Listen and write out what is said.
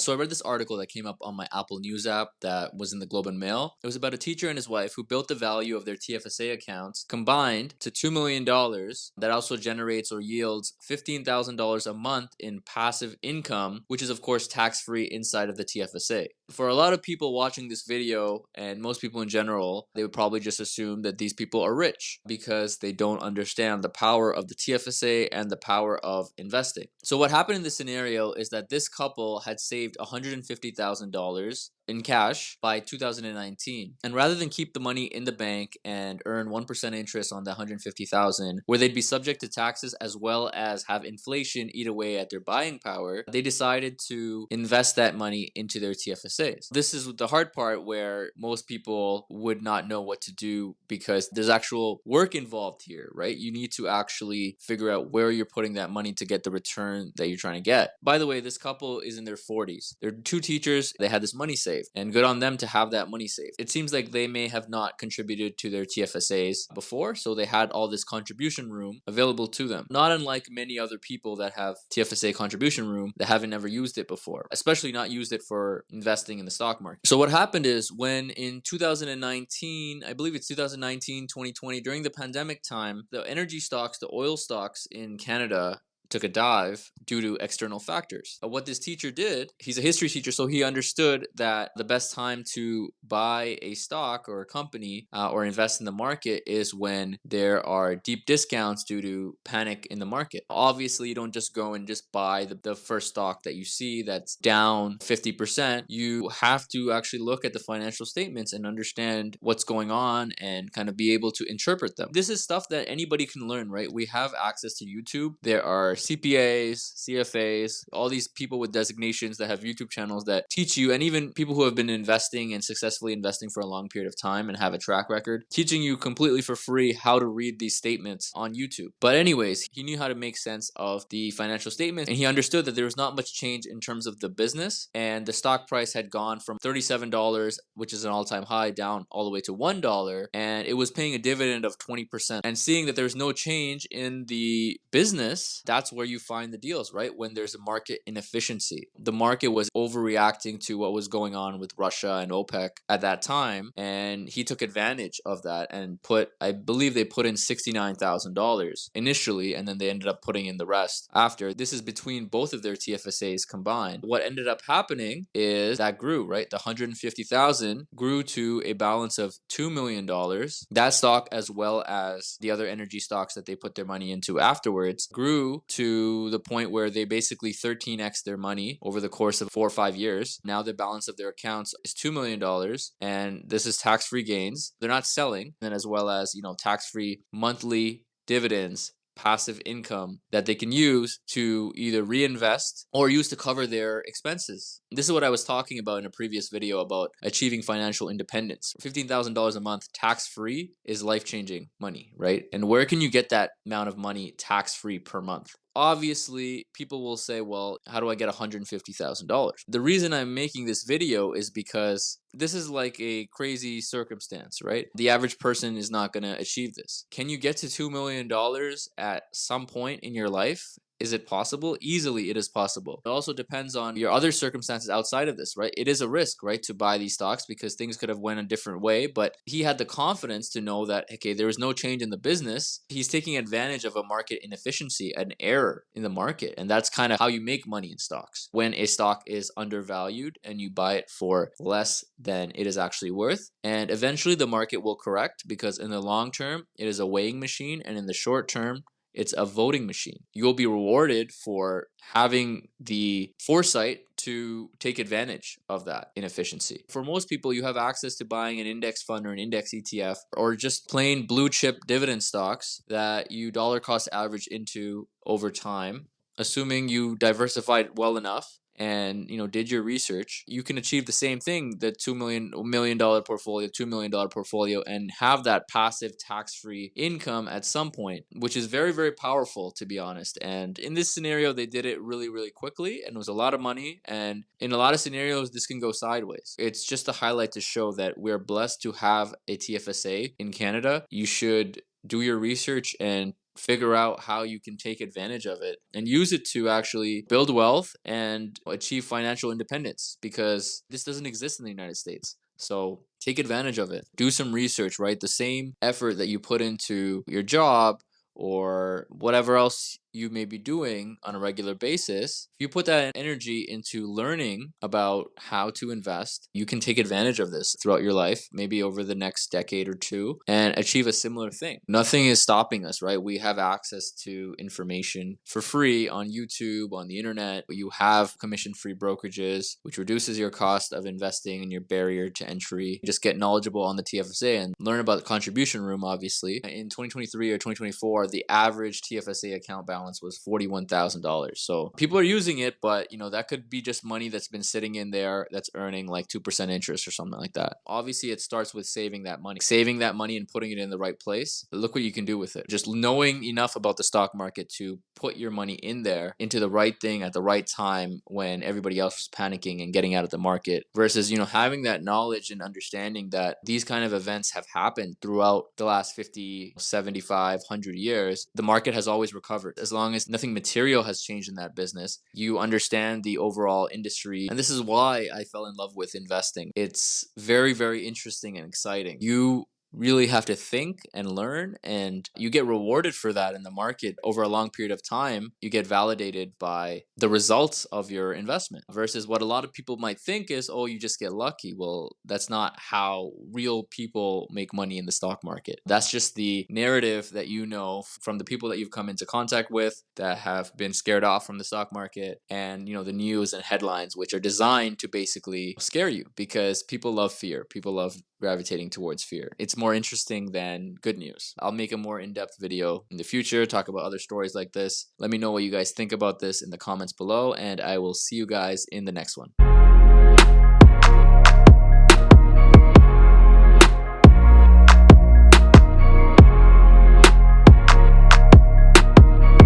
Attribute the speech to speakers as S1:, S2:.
S1: So I read this article that came up on my Apple News app that was in the Globe and Mail. It was about a teacher and his wife who built the value of their TFSA accounts combined to $2 million that also generates or yields $15,000 a month in passive income, which is of course tax-free inside of the TFSA. For a lot of people watching this video, and most people in general, they would probably just assume that these people are rich because they don't understand the power of the TFSA and the power of investing. So what happened in this scenario is that this couple had saved $150,000 in cash by 2019. And rather than keep the money in the bank and earn 1% interest on the 150,000, where they'd be subject to taxes as well as have inflation eat away at their buying power, they decided to invest that money into their TFSAs. This is the hard part where most people would not know what to do because there's actual work involved here, right? You need to actually figure out where you're putting that money to get the return that you're trying to get. By the way, this couple is in their 40s. They're two teachers. They had this money saved, and good on them to have that money saved. It seems like they may have not contributed to their TFSAs before, so they had all this contribution room available to them. Not unlike many other people that have TFSA contribution room that haven't ever used it before, especially not used it for investing in the stock market. So what happened is when in 2019, I believe it's 2019, 2020, during the pandemic time, the energy stocks, the oil stocks in Canada took a dive due to external factors. What this teacher did, he's a history teacher, so he understood that the best time to buy a stock or a company or invest in the market is when there are deep discounts due to panic in the market. Obviously, you don't just go and just buy the first stock that you see that's down 50%. You have to actually look at the financial statements and understand what's going on and kind of be able to interpret them. This is stuff that anybody can learn, right? We have access to YouTube. There are CPAs, CFAs, all these people with designations that have YouTube channels that teach you, and even people who have been investing and successfully investing for a long period of time and have a track record, teaching you completely for free how to read these statements on YouTube. But anyways, he knew how to make sense of the financial statements, and he understood that there was not much change in terms of the business, and the stock price had gone from $37, which is an all-time high, down all the way to $1, and it was paying a dividend of 20%. And seeing that there's no change in the business, that's where you find the deals, right? When there's a market inefficiency. The market was overreacting to what was going on with Russia and OPEC at that time, and he took advantage of that and I believe they put in $69,000 initially, and then they ended up putting in the rest after. This is between both of their TFSAs combined. What ended up happening is that grew, right? The 150,000 grew to a balance of $2 million. That stock, as well as the other energy stocks that they put their money into afterwards, grew to the point where they basically 13x their money over the course of 4 or 5 years. Now the balance of their accounts is $2 million, and this is tax-free gains. They're not selling, and as well as, tax-free monthly dividends, passive income that they can use to either reinvest or use to cover their expenses. This is what I was talking about in a previous video about achieving financial independence. $15,000 a month tax-free is life-changing money, right? And where can you get that amount of money tax-free per month? Obviously, people will say, well, how do I get $150,000? The reason I'm making this video is because this is like a crazy circumstance, right? The average person is not going to achieve this. Can you get to $2 million at some point in your life? Is it possible? Easily, it is possible. It also depends on your other circumstances outside of this, right? It is a risk, right, to buy these stocks because things could have went a different way, but he had the confidence to know that, okay, there is no change in the business. He's taking advantage of a market inefficiency, an error in the market, and that's kind of how you make money in stocks. When a stock is undervalued and you buy it for less than it is actually worth, and eventually the market will correct because in the long term, it is a weighing machine, and in the short term, it's a voting machine. You'll be rewarded for having the foresight to take advantage of that inefficiency. For most people, you have access to buying an index fund or an index ETF or just plain blue chip dividend stocks that you dollar cost average into over time. Assuming you diversified well enough and did your research, you can achieve the same thing, the $2 million portfolio, $2 million portfolio, and have that passive tax-free income at some point, which is very, very powerful, to be honest. And in this scenario, they did it really, really quickly, and it was a lot of money. And in a lot of scenarios, this can go sideways. It's just a highlight to show that we're blessed to have a TFSA in Canada. You should do your research and figure out how you can take advantage of it and use it to actually build wealth and achieve financial independence, because this doesn't exist in the United States. So take advantage of it. Do some research, right? The same effort that you put into your job or whatever else you may be doing on a regular basis, if you put that energy into learning about how to invest, you can take advantage of this throughout your life, maybe over the next decade or two, and achieve a similar thing. Nothing is stopping us, right? We have access to information for free on YouTube, on the internet. You have commission-free brokerages, which reduces your cost of investing and your barrier to entry. Just get knowledgeable on the TFSA and learn about the contribution room, obviously. In 2023 or 2024, the average TFSA account balance was $41,000. So people are using it, but that could be just money that's been sitting in there that's earning like 2% interest or something like that. Obviously, it starts with saving that money and putting it in the right place. Look what you can do with it. Just knowing enough about the stock market to put your money in there into the right thing at the right time when everybody else was panicking and getting out of the market, versus having that knowledge and understanding that these kind of events have happened throughout the last 50, 75, 100 years. The market has always recovered. As long as nothing material has changed in that business, you understand the overall industry. And this is why I fell in love with investing. It's very, very interesting and exciting. You really have to think and learn, and you get rewarded for that in the market over a long period of time. You get validated by the results of your investment, versus what a lot of people might think is, oh, you just get lucky. Well, that's not how real people make money in the stock market. That's just the narrative that from the people that you've come into contact with that have been scared off from the stock market, and the news and headlines, which are designed to basically scare you, because people love fear. People love gravitating towards fear. It's more interesting than good news. I'll make a more in-depth video in the future, talk about other stories like this. Let me know what you guys think about this in the comments below, and I will see you guys in the next one.